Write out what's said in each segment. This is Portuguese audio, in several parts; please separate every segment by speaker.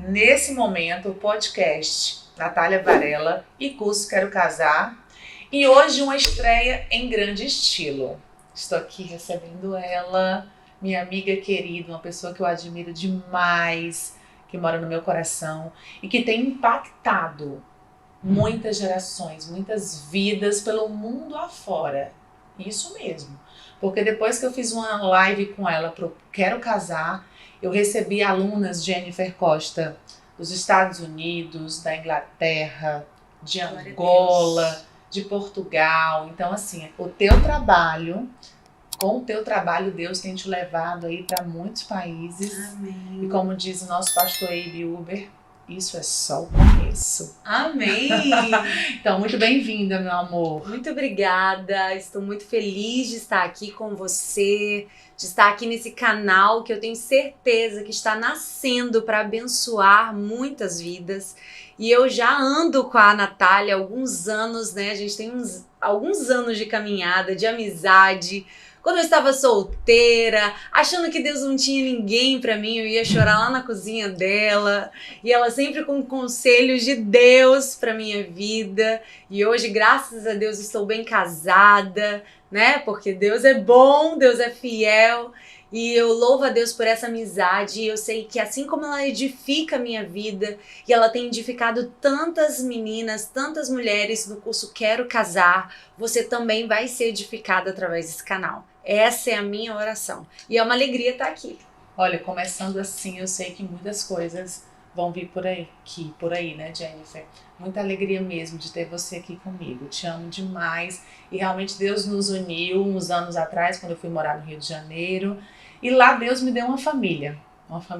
Speaker 1: nesse momento, o podcast Natália Varela e curso Quero Casar. E hoje uma estreia em grande estilo. Estou aqui recebendo ela, minha amiga querida, uma pessoa que eu admiro demais, que mora no meu coração e que tem impactado muitas gerações, muitas vidas pelo mundo afora. Isso mesmo. Porque depois que eu fiz uma live com ela pro Quero Casar, eu recebi alunas Jennifer Costa dos Estados Unidos, da Inglaterra, de Angola, de Portugal. Então, assim, com o teu trabalho, Deus tem te levado aí para muitos países.
Speaker 2: Amém.
Speaker 1: E como diz o nosso pastor Abe Uber, isso é só o começo.
Speaker 2: Amém!
Speaker 1: Então, muito bem-vinda, meu amor.
Speaker 2: Muito obrigada, estou muito feliz de estar aqui com você, de estar aqui nesse canal que eu tenho certeza que está nascendo para abençoar muitas vidas. E eu já ando com a Natália há alguns anos, né? A gente tem alguns anos de caminhada, de amizade. Quando eu estava solteira, achando que Deus não tinha ninguém pra mim, eu ia chorar lá na cozinha dela. E ela sempre com conselhos de Deus pra minha vida. E hoje, graças a Deus, estou bem casada, né? Porque Deus é bom, Deus é fiel. E eu louvo a Deus por essa amizade. E eu sei que assim como ela edifica a minha vida, e ela tem edificado tantas meninas, tantas mulheres no curso Quero Casar, você também vai ser edificada através desse canal. Essa é a minha oração. E é uma alegria estar aqui.
Speaker 1: Olha, começando assim, eu sei que muitas coisas vão vir por aí, né, Jennifer? Muita alegria mesmo de ter você aqui comigo. Te amo demais. E realmente Deus nos uniu uns anos atrás, quando eu fui morar no Rio de Janeiro. E lá Deus me deu uma família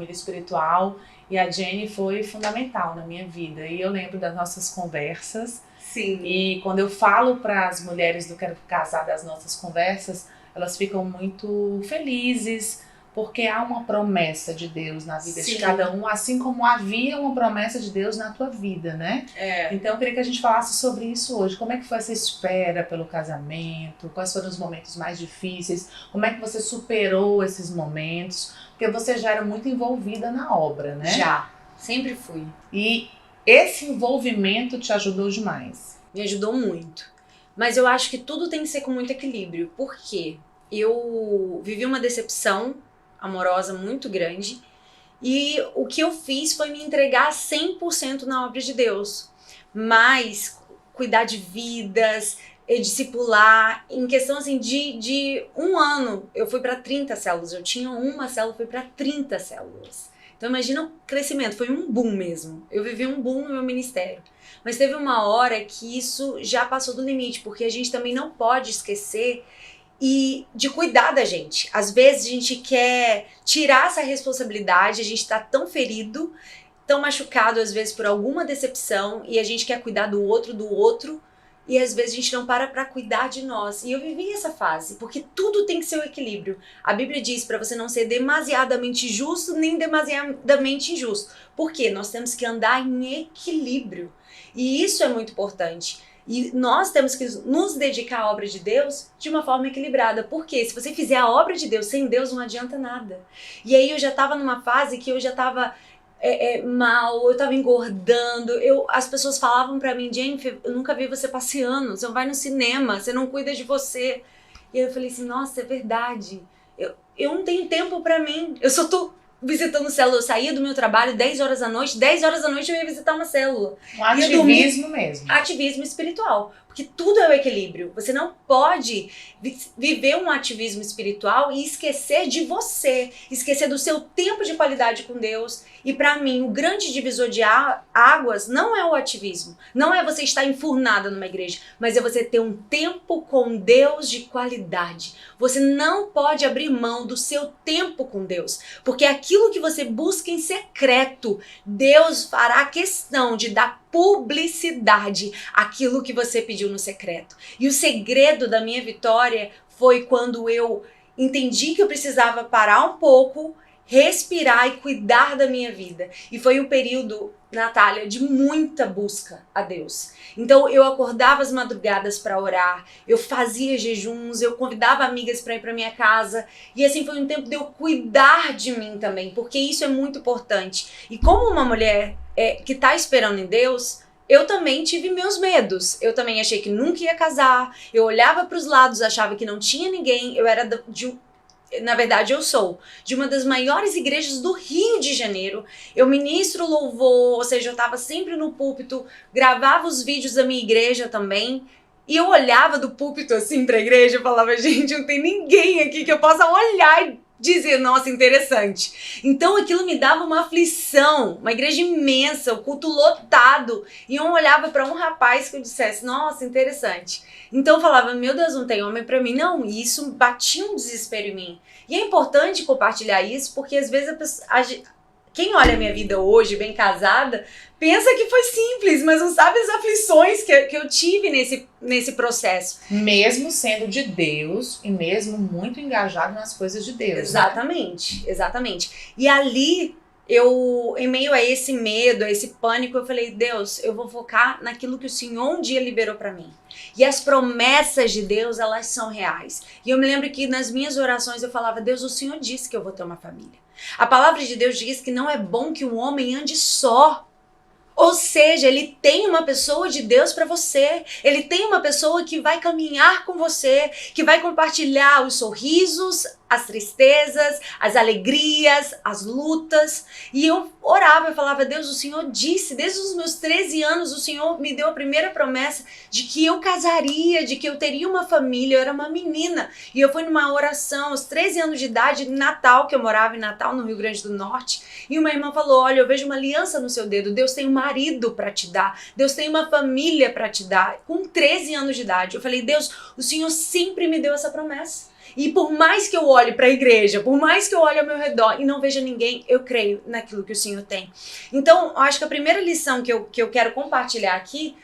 Speaker 1: espiritual. E a Jenny foi fundamental na minha vida. E eu lembro das nossas conversas.
Speaker 2: Sim.
Speaker 1: E quando eu falo para as mulheres do Quero Casar das nossas conversas, elas ficam muito felizes, porque há uma promessa de Deus na vida de cada um, assim como havia uma promessa de Deus na tua vida, né? Então eu queria que a gente falasse sobre isso hoje. Como é que foi essa espera pelo casamento? Quais foram os momentos mais difíceis? Como é que você superou esses momentos? Porque você já era muito envolvida na obra, né?
Speaker 2: Já, sempre fui.
Speaker 1: E esse envolvimento te ajudou demais.
Speaker 2: Me ajudou muito. Mas eu acho que tudo tem que ser com muito equilíbrio. Por quê? Eu vivi uma decepção amorosa muito grande e o que eu fiz foi me entregar 100% na obra de Deus. Mas cuidar de vidas, discipular, em questão assim de um ano, eu fui para 30 células. Eu tinha uma célula, fui para 30 células. Então imagina o crescimento, foi um boom mesmo. Eu vivi um boom no meu ministério. Mas teve uma hora que isso já passou do limite, porque a gente também não pode esquecer e de cuidar da gente. Às vezes a gente quer tirar essa responsabilidade, a gente tá tão ferido, tão machucado às vezes por alguma decepção e a gente quer cuidar do outro e às vezes a gente não para cuidar de nós. E eu vivi essa fase, porque tudo tem que ser o equilíbrio. A Bíblia diz para você não ser demasiadamente justo nem demasiadamente injusto. Por quê? Nós temos que andar em equilíbrio. E isso é muito importante. E nós temos que nos dedicar à obra de Deus de uma forma equilibrada. Porque se você fizer a obra de Deus sem Deus, não adianta nada. E aí eu já estava numa fase que eu já estava mal, eu estava engordando. As pessoas falavam pra mim, Jennifer, eu nunca vi você passeando, você não vai no cinema, você não cuida de você. E aí eu falei assim, nossa, é verdade. Eu não tenho tempo pra mim, eu só tô visitando célula. Eu saía do meu trabalho 10 horas da noite, 10 horas da noite eu ia visitar uma célula.
Speaker 1: Um ativismo mesmo.
Speaker 2: Ativismo espiritual. Porque tudo é o equilíbrio. Você não pode viver um ativismo espiritual e esquecer de você. Esquecer do seu tempo de qualidade com Deus. E pra mim, o grande divisor de águas não é o ativismo. Não é você estar enfurnada numa igreja. Mas é você ter um tempo com Deus de qualidade. Você não pode abrir mão do seu tempo com Deus. Porque aquilo que você busca em secreto, Deus fará questão de dar publicidade àquilo que você pediu no secreto. E o segredo da minha vitória foi quando eu entendi que eu precisava parar um pouco, respirar e cuidar da minha vida. E foi um período, Natália, de muita busca a Deus. Então eu acordava às madrugadas para orar, eu fazia jejuns, eu convidava amigas para ir para minha casa. E assim foi um tempo de eu cuidar de mim também, porque isso é muito importante. E como uma mulher que está esperando em Deus, eu também tive meus medos. Eu também achei que nunca ia casar. Eu olhava para os lados, achava que não tinha ninguém. Eu era na verdade, eu sou de uma das maiores igrejas do Rio de Janeiro. Eu ministro louvor, ou seja, eu estava sempre no púlpito, gravava os vídeos da minha igreja também. E eu olhava do púlpito assim para a igreja e falava, gente, não tem ninguém aqui que eu possa olhar e dizer, nossa, interessante. Então aquilo me dava uma aflição, uma igreja imensa, o culto lotado. E eu olhava para um rapaz que eu dissesse, nossa, interessante. Então eu falava, meu Deus, não tem homem para mim, não. E isso batia um desespero em mim. E é importante compartilhar isso, porque às vezes quem olha a minha vida hoje, bem casada, pensa que foi simples, mas não sabe as aflições que eu tive nesse processo.
Speaker 1: Mesmo sendo de Deus e mesmo muito engajado nas coisas de Deus.
Speaker 2: Exatamente, né? Exatamente. E ali, em meio a esse medo, a esse pânico, eu falei, Deus, eu vou focar naquilo que o Senhor um dia liberou pra mim. E as promessas de Deus, elas são reais. E eu me lembro que nas minhas orações eu falava, Deus, o Senhor disse que eu vou ter uma família. A palavra de Deus diz que não é bom que um homem ande só. Ou seja, ele tem uma pessoa de Deus para você. Ele tem uma pessoa que vai caminhar com você, que vai compartilhar os sorrisos, as tristezas, as alegrias, as lutas. E eu orava, eu falava, Deus, o Senhor disse, desde os meus 13 anos, o Senhor me deu a primeira promessa de que eu casaria, de que eu teria uma família. Eu era uma menina. E eu fui numa oração aos 13 anos de idade, em Natal, que eu morava em Natal, no Rio Grande do Norte. E uma irmã falou, olha, eu vejo uma aliança no seu dedo. Deus tem um marido para te dar. Deus tem uma família para te dar. Com 13 anos de idade. Eu falei, Deus, o Senhor sempre me deu essa promessa. E por mais que eu olhe para a igreja, por mais que eu olhe ao meu redor e não veja ninguém, eu creio naquilo que o Senhor tem. Então, eu acho que a primeira lição que eu quero compartilhar aqui,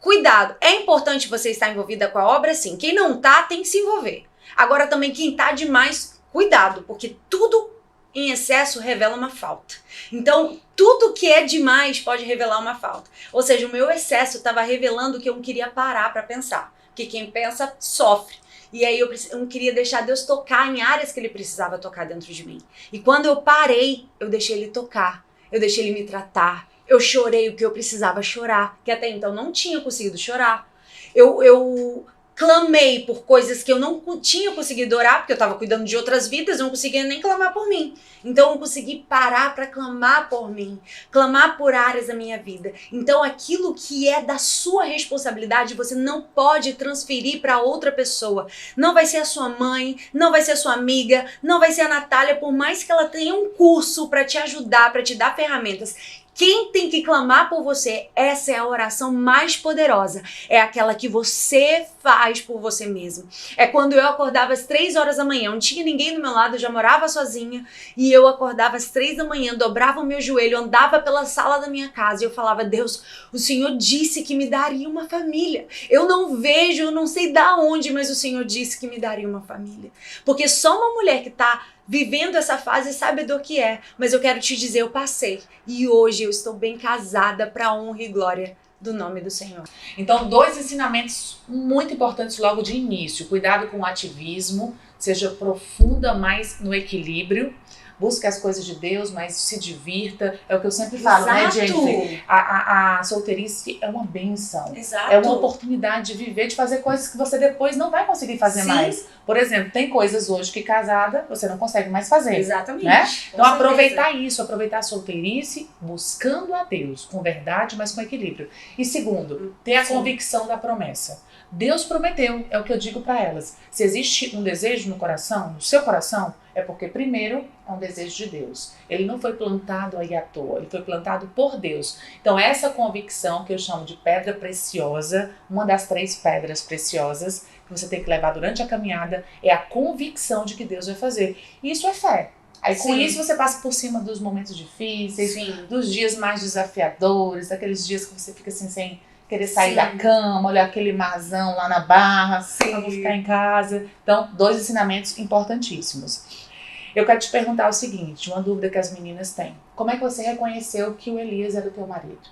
Speaker 2: cuidado. É importante você estar envolvida com a obra, sim. Quem não tá, tem que se envolver. Agora também, quem tá demais, cuidado, porque tudo em excesso revela uma falta. Então, tudo que é demais pode revelar uma falta. Ou seja, o meu excesso estava revelando que eu não queria parar para pensar. Porque quem pensa, sofre. E aí eu não queria deixar Deus tocar em áreas que Ele precisava tocar dentro de mim. E quando eu parei, eu deixei Ele tocar. Eu deixei Ele me tratar. Eu chorei o que eu precisava chorar. Que até então não tinha conseguido chorar. Eu clamei por coisas que eu não tinha conseguido orar, porque eu estava cuidando de outras vidas, eu não conseguia nem clamar por mim. Então eu consegui parar para clamar por mim, clamar por áreas da minha vida. Então aquilo que é da sua responsabilidade, você não pode transferir para outra pessoa. Não vai ser a sua mãe, não vai ser a sua amiga, não vai ser a Natália, por mais que ela tenha um curso para te ajudar, para te dar ferramentas. Quem tem que clamar por você, essa é a oração mais poderosa. É aquela que você faz por você mesmo. É quando eu acordava às 3 horas da manhã, não tinha ninguém do meu lado, eu já morava sozinha, e eu acordava às 3 da manhã, dobrava o meu joelho, andava pela sala da minha casa e eu falava, Deus, o Senhor disse que me daria uma família. Eu não vejo, eu não sei da onde, mas o Senhor disse que me daria uma família. Porque só uma mulher que está vivendo essa fase sabe do que é, mas eu quero te dizer, eu passei. E hoje eu estou bem casada para a honra e glória do nome do Senhor.
Speaker 1: Então, 2 ensinamentos muito importantes logo de início. Cuidado com o ativismo, seja profunda mais no equilíbrio. Busque as coisas de Deus, mas se divirta. É o que eu sempre falo,
Speaker 2: Exato.
Speaker 1: Né, Jennifer? A solteirice é uma bênção.
Speaker 2: Exato.
Speaker 1: É uma oportunidade de viver, de fazer coisas que você depois não vai conseguir fazer
Speaker 2: Sim.
Speaker 1: mais. Por exemplo, tem coisas hoje que casada você não consegue mais fazer.
Speaker 2: Exatamente.
Speaker 1: Né? Então,
Speaker 2: Com
Speaker 1: aproveitar isso, aproveitar a solteirice, buscando a Deus, com verdade, mas com equilíbrio. E segundo, ter a
Speaker 2: Sim.
Speaker 1: convicção da promessa. Deus prometeu, é o que eu digo para elas. Se existe um desejo no coração, no seu coração, é porque primeiro é um desejo de Deus. Ele não foi plantado aí à toa, ele foi plantado por Deus. Então essa convicção que eu chamo de pedra preciosa, uma das 3 pedras preciosas que você tem que levar durante a caminhada, é a convicção de que Deus vai fazer. E isso é fé. Aí com
Speaker 2: Sim.
Speaker 1: isso você passa por cima dos momentos difíceis,
Speaker 2: Sim.
Speaker 1: dos dias mais desafiadores, daqueles dias que você fica assim sem querer sair
Speaker 2: Sim.
Speaker 1: da cama, olhar aquele marzão lá na barra,
Speaker 2: Sim.
Speaker 1: eu vou ficar em casa. Então, 2 ensinamentos importantíssimos. Eu quero te perguntar o seguinte, uma dúvida que as meninas têm. Como é que você reconheceu que o Elias era o teu marido?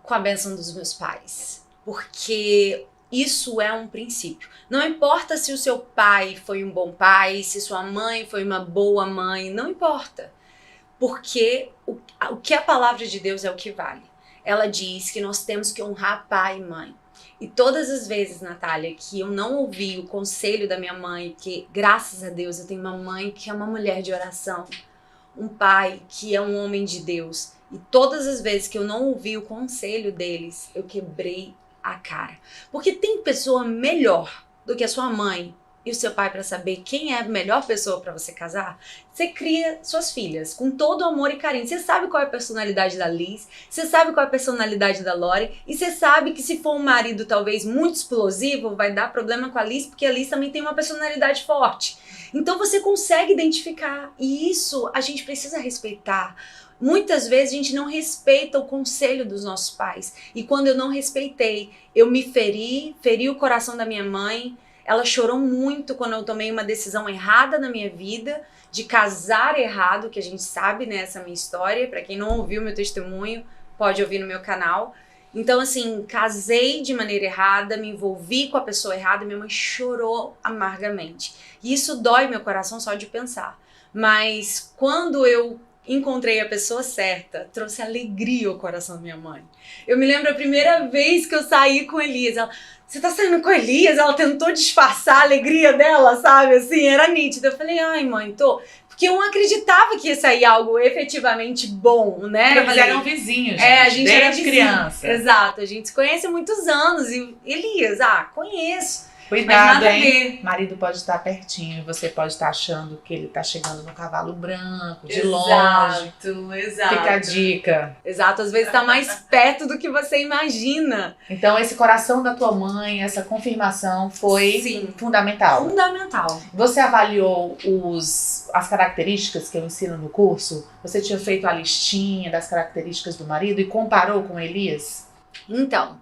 Speaker 2: Com a bênção dos meus pais. Porque isso é um princípio. Não importa se o seu pai foi um bom pai, se sua mãe foi uma boa mãe, não importa. Porque o que a palavra de Deus é o que vale. Ela diz que nós temos que honrar pai e mãe. E todas as vezes, Natália, que eu não ouvi o conselho da minha mãe, que graças a Deus eu tenho uma mãe que é uma mulher de oração, um pai que é um homem de Deus, e todas as vezes que eu não ouvi o conselho deles, eu quebrei a cara. Porque tem pessoa melhor do que a sua mãe e o seu pai para saber quem é a melhor pessoa para você casar? Você cria suas filhas com todo amor e carinho. Você sabe qual é a personalidade da Liz, você sabe qual é a personalidade da Lori, e você sabe que se for um marido talvez muito explosivo, vai dar problema com a Liz, porque a Liz também tem uma personalidade forte. Então você consegue identificar, e isso a gente precisa respeitar. Muitas vezes a gente não respeita o conselho dos nossos pais. E quando eu não respeitei, eu me feri o coração da minha mãe. Ela chorou muito quando eu tomei uma decisão errada na minha vida, de casar errado, que a gente sabe, né, essa minha história. Para quem não ouviu meu testemunho, pode ouvir no meu canal. Então, assim, casei de maneira errada, me envolvi com a pessoa errada, minha mãe chorou amargamente. E isso dói meu coração só de pensar. Mas quando eu encontrei a pessoa certa, trouxe alegria ao coração da minha mãe. Eu me lembro a primeira vez que eu saí com Elias. Ela, você tá saindo com Elias? Ela tentou disfarçar a alegria dela, sabe? Assim, era nítida. Eu falei, ai mãe, tô... Porque eu não acreditava que ia sair algo efetivamente bom, né?
Speaker 1: Porque eles eram vizinhos, gente,
Speaker 2: a gente era
Speaker 1: desde criança.
Speaker 2: Exato, a gente se conhece há muitos anos. E Elias, conheço.
Speaker 1: Cuidado, hein? Marido pode estar pertinho e você pode estar achando que ele está chegando no cavalo branco, de longe.
Speaker 2: Exato.
Speaker 1: Fica a dica.
Speaker 2: Exato, às vezes está mais perto do que você imagina.
Speaker 1: Então esse coração da tua mãe, essa confirmação foi fundamental.
Speaker 2: Fundamental.
Speaker 1: Você avaliou as características que eu ensino no curso? Você tinha feito a listinha das características do marido e comparou com Elias?
Speaker 2: Então,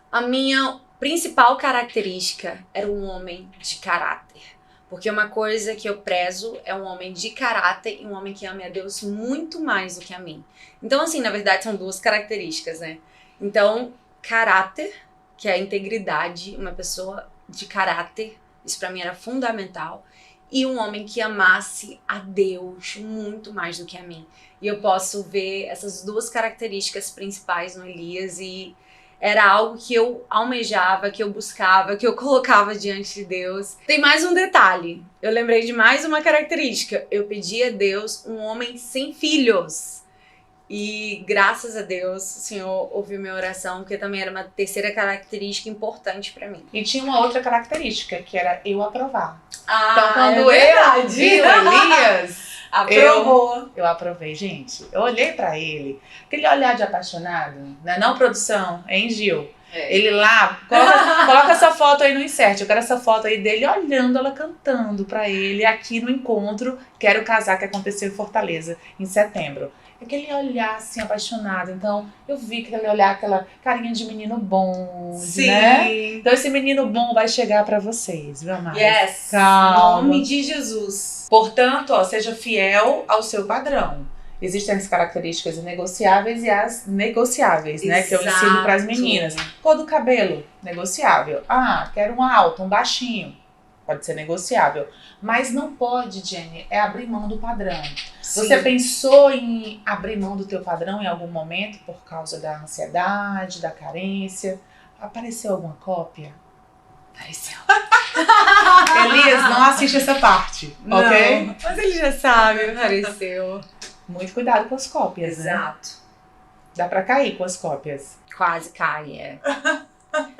Speaker 2: a minha principal característica era um homem de caráter. Porque uma coisa que eu prezo é um homem de caráter e um homem que ame a Deus muito mais do que a mim. Então, assim, na verdade são duas características, né? Então, caráter, que é a integridade, uma pessoa de caráter, isso pra mim era fundamental. E um homem que amasse a Deus muito mais do que a mim. E eu posso ver essas duas características principais no Elias e era algo que eu almejava, que eu buscava, que eu colocava diante de Deus. Tem mais um detalhe. Eu lembrei de mais uma característica. Eu pedi a Deus um homem sem filhos. E graças a Deus o Senhor ouviu minha oração, porque também era uma terceira característica importante pra mim.
Speaker 1: E tinha uma outra característica, que era eu aprovar.
Speaker 2: Então
Speaker 1: quando eu vi o Elias...
Speaker 2: Aprovou.
Speaker 1: Eu aprovei, gente. Eu olhei pra ele, aquele olhar de apaixonado, né? Não produção, hein, Gil? Ele lá, coloca essa foto aí no insert. Eu quero essa foto aí dele olhando ela cantando pra ele aqui no encontro Quero Casar, que aconteceu em Fortaleza, em setembro. Aquele olhar assim apaixonado. Então eu vi aquele olhar, aquela carinha de menino bom, né? Então esse menino bom vai chegar pra vocês, viu, amada?
Speaker 2: Yes.
Speaker 1: Calma.
Speaker 2: Em nome de Jesus.
Speaker 1: Portanto, seja fiel ao seu padrão. Existem as características inegociáveis e as negociáveis, né? Que eu ensino para as meninas. Cor do cabelo, negociável. Quero um alto, um baixinho. Pode ser negociável. Mas não pode, Jenny, abrir mão do padrão. Sim. Você pensou em abrir mão do teu padrão em algum momento por causa da ansiedade, da carência? Apareceu alguma cópia? Apareceu. Elias, não assiste essa parte,
Speaker 2: não,
Speaker 1: ok?
Speaker 2: Mas ele já sabe, apareceu.
Speaker 1: Muito cuidado com as cópias,
Speaker 2: Exato.
Speaker 1: Né? Dá pra cair com as cópias.
Speaker 2: Quase cai,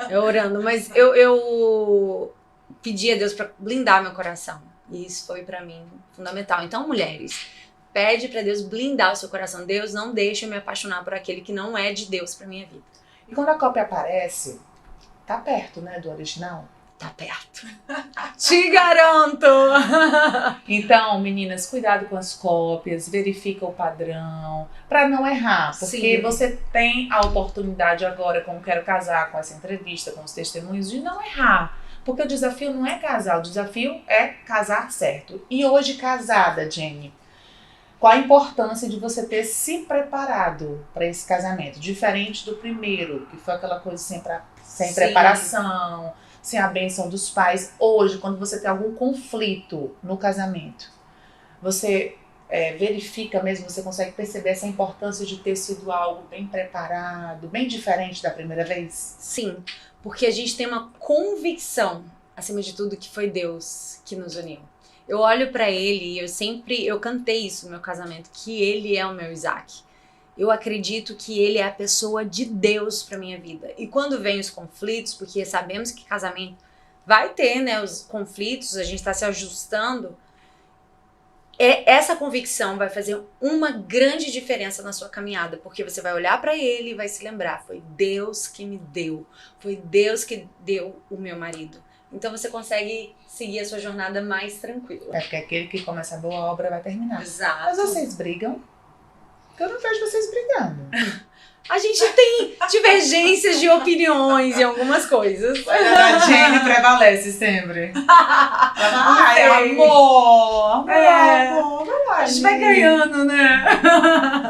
Speaker 2: Eu orando, mas eu pedi a Deus pra blindar meu coração. E isso foi pra mim fundamental. Então, mulheres, pede pra Deus blindar o seu coração. Deus, não deixe eu me apaixonar por aquele que não é de Deus pra minha vida.
Speaker 1: E quando a cópia aparece, tá perto, né, do original?
Speaker 2: Tá perto. Te garanto!
Speaker 1: Então, meninas, cuidado com as cópias, verifica o padrão, pra não errar. Porque você tem a oportunidade agora, como Quero Casar, com essa entrevista, com os testemunhos, de não errar. Porque o desafio não é casar, o desafio é casar certo. E hoje casada, Jenny, qual a importância de você ter se preparado para esse casamento? Diferente do primeiro, que foi aquela coisa sem preparação, sem a bênção dos pais. Hoje, quando você tem algum conflito no casamento, você verifica mesmo, você consegue perceber essa importância de ter sido algo bem preparado, bem diferente da primeira vez?
Speaker 2: Sim, porque a gente tem uma convicção, acima de tudo, que foi Deus que nos uniu. Eu olho pra ele e eu cantei isso no meu casamento, que ele é o meu Isaac. Eu acredito que ele é a pessoa de Deus pra minha vida. E quando vem os conflitos, porque sabemos que casamento vai ter, né, os conflitos, a gente tá se ajustando, essa convicção vai fazer uma grande diferença na sua caminhada, porque você vai olhar pra ele e vai se lembrar, foi Deus que me deu, foi Deus que deu o meu marido. Então você consegue seguir a sua jornada mais tranquila.
Speaker 1: É porque aquele que começa a boa obra vai terminar.
Speaker 2: Exato.
Speaker 1: Mas vocês brigam? Porque eu não vejo vocês brigando.
Speaker 2: A gente tem divergências de opiniões em algumas coisas.
Speaker 1: A Jenny prevalece sempre. Ai, amor,
Speaker 2: a gente vai ganhando, né?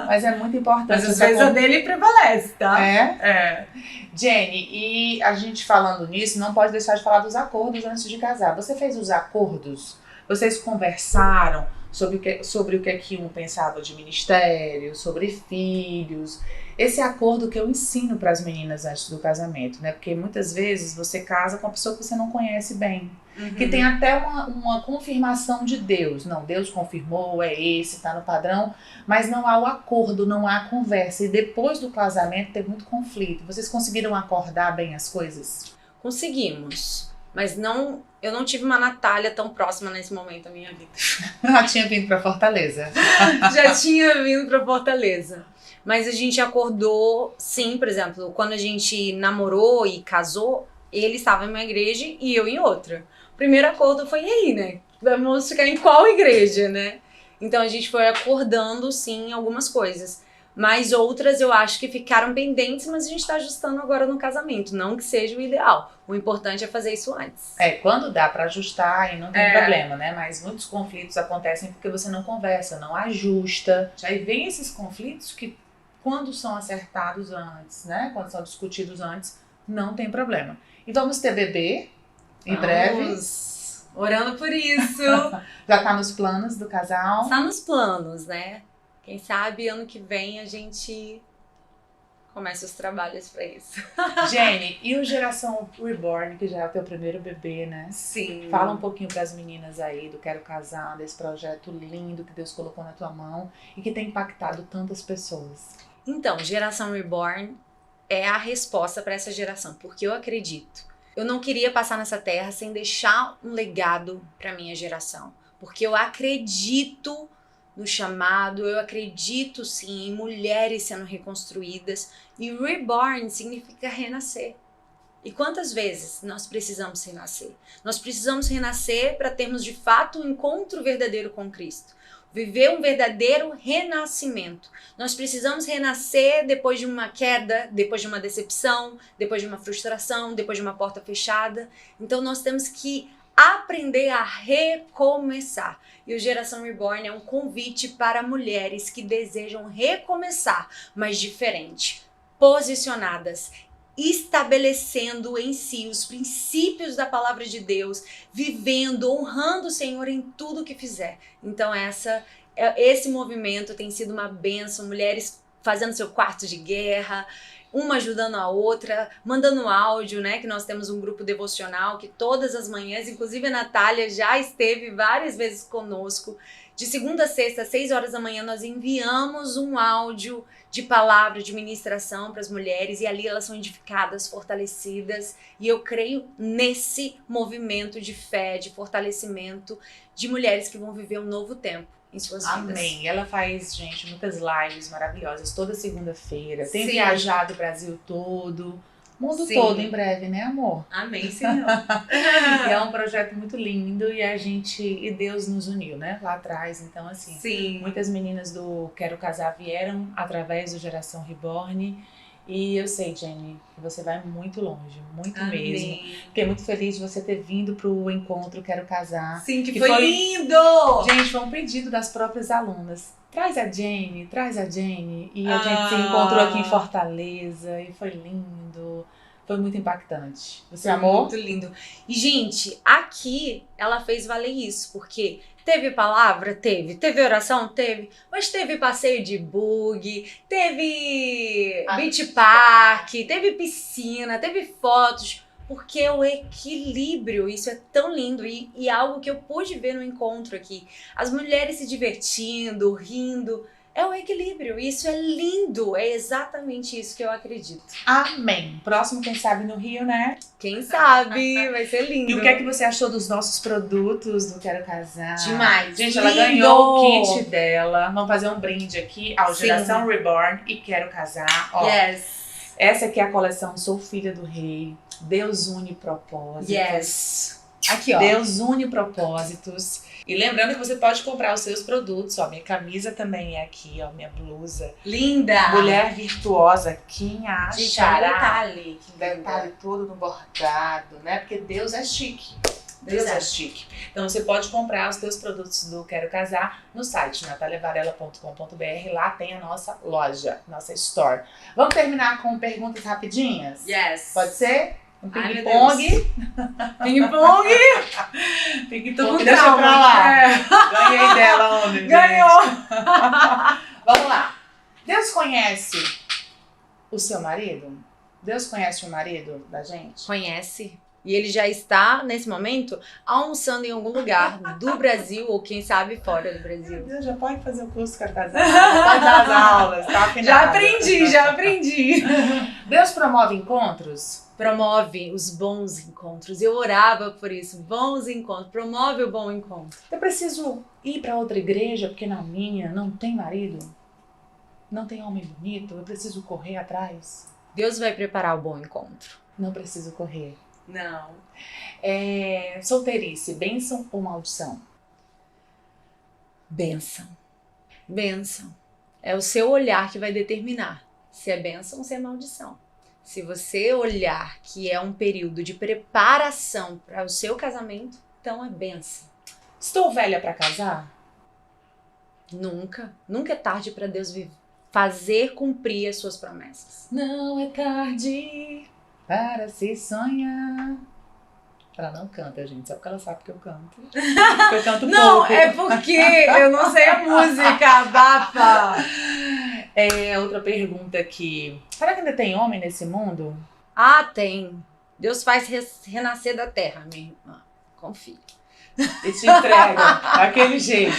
Speaker 1: Mas é muito importante.
Speaker 2: Mas às vezes a dele prevalece, tá?
Speaker 1: É? Jenny, e a gente falando nisso, não pode deixar de falar dos acordos antes de casar. Você fez os acordos? Vocês conversaram sobre o que é que um pensava de ministério, sobre filhos? Esse acordo que eu ensino para as meninas antes do casamento, né? Porque muitas vezes você casa com uma pessoa que você não conhece bem. Que tem até uma confirmação de Deus. Não, Deus confirmou, é esse, tá no padrão. Mas não há o acordo, não há a conversa. E depois do casamento tem muito conflito. Vocês conseguiram acordar bem as coisas?
Speaker 2: Conseguimos. Mas eu não tive uma Natália tão próxima nesse momento da minha vida.
Speaker 1: Ela tinha vindo para Fortaleza.
Speaker 2: Já tinha vindo para Fortaleza. Mas a gente acordou, sim, por exemplo, quando a gente namorou e casou, ele estava em uma igreja e eu em outra. O primeiro acordo foi aí, né? Vamos ficar em qual igreja, né? Então a gente foi acordando, sim, algumas coisas. Mas outras eu acho que ficaram pendentes, mas a gente tá ajustando agora no casamento. Não que seja o ideal. O importante é fazer isso antes.
Speaker 1: Quando dá pra ajustar e não tem problema, né? Mas muitos conflitos acontecem porque você não conversa, não ajusta. Aí vem esses conflitos que, quando são acertados antes, né? Quando são discutidos antes, não tem problema. E vamos ter bebê em breve.
Speaker 2: Orando por isso.
Speaker 1: Já tá nos planos do casal?
Speaker 2: Está nos planos, né? Quem sabe ano que vem a gente começa os trabalhos pra isso.
Speaker 1: Jenny, e o Geração Reborn, que já é o teu primeiro bebê, né?
Speaker 2: Sim.
Speaker 1: Fala um pouquinho pras meninas aí do Quero Casar, desse projeto lindo que Deus colocou na tua mão e que tem impactado tantas pessoas.
Speaker 2: Então, Geração Reborn é a resposta para essa geração, porque eu acredito. Eu não queria passar nessa terra sem deixar um legado para minha geração, porque eu acredito no chamado, eu acredito sim em mulheres sendo reconstruídas, e reborn significa renascer. E quantas vezes nós precisamos renascer? Nós precisamos renascer para termos de fato um encontro verdadeiro com Cristo. Viver um verdadeiro renascimento. Nós precisamos renascer depois de uma queda, depois de uma decepção, depois de uma frustração, depois de uma porta fechada. Então nós temos que aprender a recomeçar. E o Geração Reborn é um convite para mulheres que desejam recomeçar, mas diferente, posicionadas, estabelecendo em si os princípios da palavra de Deus, vivendo, honrando o Senhor em tudo que fizer. Então esse movimento tem sido uma bênção, mulheres fazendo seu quarto de guerra, uma ajudando a outra, mandando áudio, né? Que nós temos um grupo devocional que todas as manhãs, inclusive a Natália já esteve várias vezes conosco. De segunda a sexta, às 6 horas da manhã, nós enviamos um áudio de palavra, de ministração para as mulheres, e ali elas são edificadas, fortalecidas. E eu creio nesse movimento de fé, de fortalecimento de mulheres que vão viver um novo tempo em suas vidas.
Speaker 1: Amém. Ela faz, gente, muitas lives maravilhosas toda segunda-feira. Tem
Speaker 2: Sim.
Speaker 1: viajado o Brasil todo, mundo
Speaker 2: Sim.
Speaker 1: todo em breve, né, amor?
Speaker 2: Amém, Senhor.
Speaker 1: E é um projeto muito lindo e Deus nos uniu, né, lá atrás. Então, assim,
Speaker 2: Sim.
Speaker 1: muitas meninas do Quero Casar vieram através do Geração Reborn E eu sei, Jenny, que você vai muito longe, muito
Speaker 2: Amém.
Speaker 1: mesmo. Fiquei muito feliz de você ter vindo pro encontro Quero Casar.
Speaker 2: Sim, que
Speaker 1: Que
Speaker 2: foi
Speaker 1: foi-
Speaker 2: lindo!
Speaker 1: Gente, foi um pedido das próprias alunas. Traz a Jenny, traz a Jenny. E a gente se
Speaker 2: Ah.
Speaker 1: encontrou aqui em Fortaleza e foi lindo. Foi muito impactante. Você
Speaker 2: Foi
Speaker 1: amou?
Speaker 2: muito lindo. E, gente, aqui ela fez valer isso, porque teve palavra? Teve. Teve oração? Teve. Mas teve passeio de bug, teve beach park, teve piscina, teve fotos. Porque o equilíbrio, isso é tão lindo e algo que eu pude ver no encontro aqui. As mulheres se divertindo, rindo. É o equilíbrio, isso é lindo. É exatamente isso que eu acredito.
Speaker 1: Amém. Próximo, quem sabe, no Rio, né?
Speaker 2: Quem sabe? Vai ser lindo.
Speaker 1: E o que é que você achou dos nossos produtos do Quero Casar?
Speaker 2: Demais.
Speaker 1: Gente, ela
Speaker 2: Lindo!
Speaker 1: ganhou o kit dela. Vamos fazer um brinde aqui ao
Speaker 2: Sim.
Speaker 1: Geração Reborn e Quero Casar. Ó,
Speaker 2: Yes.
Speaker 1: essa aqui é a coleção Sou Filha do Rei. Deus une propósitos.
Speaker 2: Yes. Aqui, ó.
Speaker 1: Deus une propósitos. E lembrando que você pode comprar os seus produtos. Ó, minha camisa também é aqui, ó, minha blusa.
Speaker 2: Linda.
Speaker 1: Mulher virtuosa, quem
Speaker 2: Gente,
Speaker 1: achará?
Speaker 2: olha o detalhe. Que linda.
Speaker 1: Detalhe todo no bordado, né? Porque Deus é chique. Deus
Speaker 2: Exato.
Speaker 1: é chique. Então você pode comprar os teus produtos do Quero Casar no site nataliavarela.com.br. Lá tem a nossa loja, nossa store. Vamos terminar com perguntas rapidinhas?
Speaker 2: Yes.
Speaker 1: Pode ser? Um
Speaker 2: Ai, meu
Speaker 1: ping-pong?
Speaker 2: Ping-pong. Tô
Speaker 1: Ping-pong,
Speaker 2: com
Speaker 1: deixa
Speaker 2: trauma.
Speaker 1: pra lá.
Speaker 2: É.
Speaker 1: Ganhei dela ontem, gente.
Speaker 2: Ganhou.
Speaker 1: Vamos lá. Deus conhece o seu marido? Deus conhece o marido da gente?
Speaker 2: Conhece. E ele já está, nesse momento, almoçando em algum lugar do Brasil ou quem sabe fora do
Speaker 1: Meu
Speaker 2: Brasil.
Speaker 1: Deus, já pode fazer o curso Quero Casar, já pode dar as aulas, tá afinado.
Speaker 2: Já aprendi.
Speaker 1: Deus promove encontros?
Speaker 2: Promove os bons encontros. Eu orava por isso. Bons encontros. Promove o bom encontro.
Speaker 1: Eu preciso ir pra outra igreja porque na minha não tem marido? Não tem homem bonito? Eu preciso correr atrás?
Speaker 2: Deus vai preparar o bom encontro.
Speaker 1: Não preciso correr.
Speaker 2: Não.
Speaker 1: Solteirice, bênção ou maldição?
Speaker 2: Bênção. Bênção. É o seu olhar que vai determinar se é bênção ou se é maldição. Se você olhar que é um período de preparação para o seu casamento, então é bênção.
Speaker 1: Estou velha pra casar?
Speaker 2: Nunca. Nunca é tarde para Deus fazer cumprir as suas promessas.
Speaker 1: Não é tarde para se sonhar. Ela não canta, gente, só porque ela sabe que eu canto. Eu canto pouco.
Speaker 2: É porque eu não sei a música, bafa.
Speaker 1: Outra pergunta aqui. Será que ainda tem homem nesse mundo?
Speaker 2: Ah, tem. Deus faz renascer da terra, minha irmã. Confia.
Speaker 1: E te entrega daquele jeito.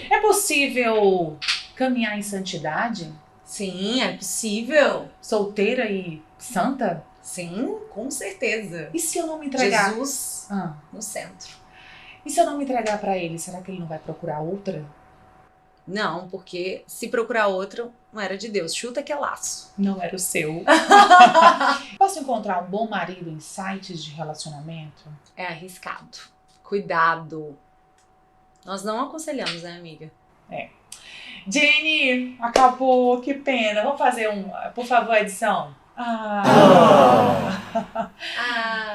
Speaker 1: É possível caminhar em santidade?
Speaker 2: Sim, é possível.
Speaker 1: Solteira e santa?
Speaker 2: Sim, com certeza.
Speaker 1: E se eu não me entregar?
Speaker 2: Jesus
Speaker 1: Ah.
Speaker 2: no centro.
Speaker 1: E se eu não me entregar pra ele, será que ele não vai procurar outra?
Speaker 2: Não, porque se procurar outro, não era de Deus. Chuta que é laço.
Speaker 1: Não era o seu. Posso encontrar um bom marido em sites de relacionamento?
Speaker 2: É arriscado. Cuidado. Nós não aconselhamos, né, amiga?
Speaker 1: Jenny, acabou, que pena. Vamos fazer por favor, edição.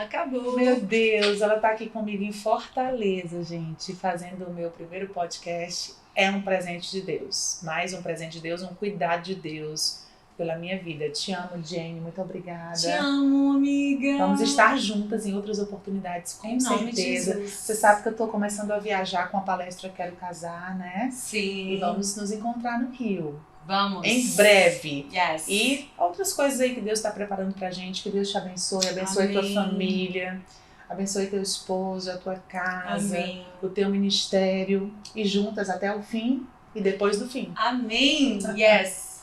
Speaker 2: Acabou.
Speaker 1: Meu Deus, ela tá aqui comigo em Fortaleza, gente, fazendo o meu primeiro podcast. É um presente de Deus. Mais um presente de Deus, um cuidado de Deus pela minha vida. Te amo, Jenny, muito obrigada.
Speaker 2: Te amo, amiga.
Speaker 1: Vamos estar juntas em outras oportunidades, com
Speaker 2: Em nome de
Speaker 1: certeza.
Speaker 2: Jesus.
Speaker 1: Você sabe que eu tô começando a viajar com a palestra Quero Casar, né?
Speaker 2: Sim.
Speaker 1: E vamos nos encontrar no Rio.
Speaker 2: Vamos.
Speaker 1: Em breve.
Speaker 2: Yes.
Speaker 1: E outras coisas aí que Deus está preparando pra gente. Que Deus te abençoe. Abençoe
Speaker 2: Amém.
Speaker 1: tua família. Abençoe teu esposo, a tua casa.
Speaker 2: Amém.
Speaker 1: O teu ministério. E juntas até o fim e depois do fim.
Speaker 2: Amém. Yes.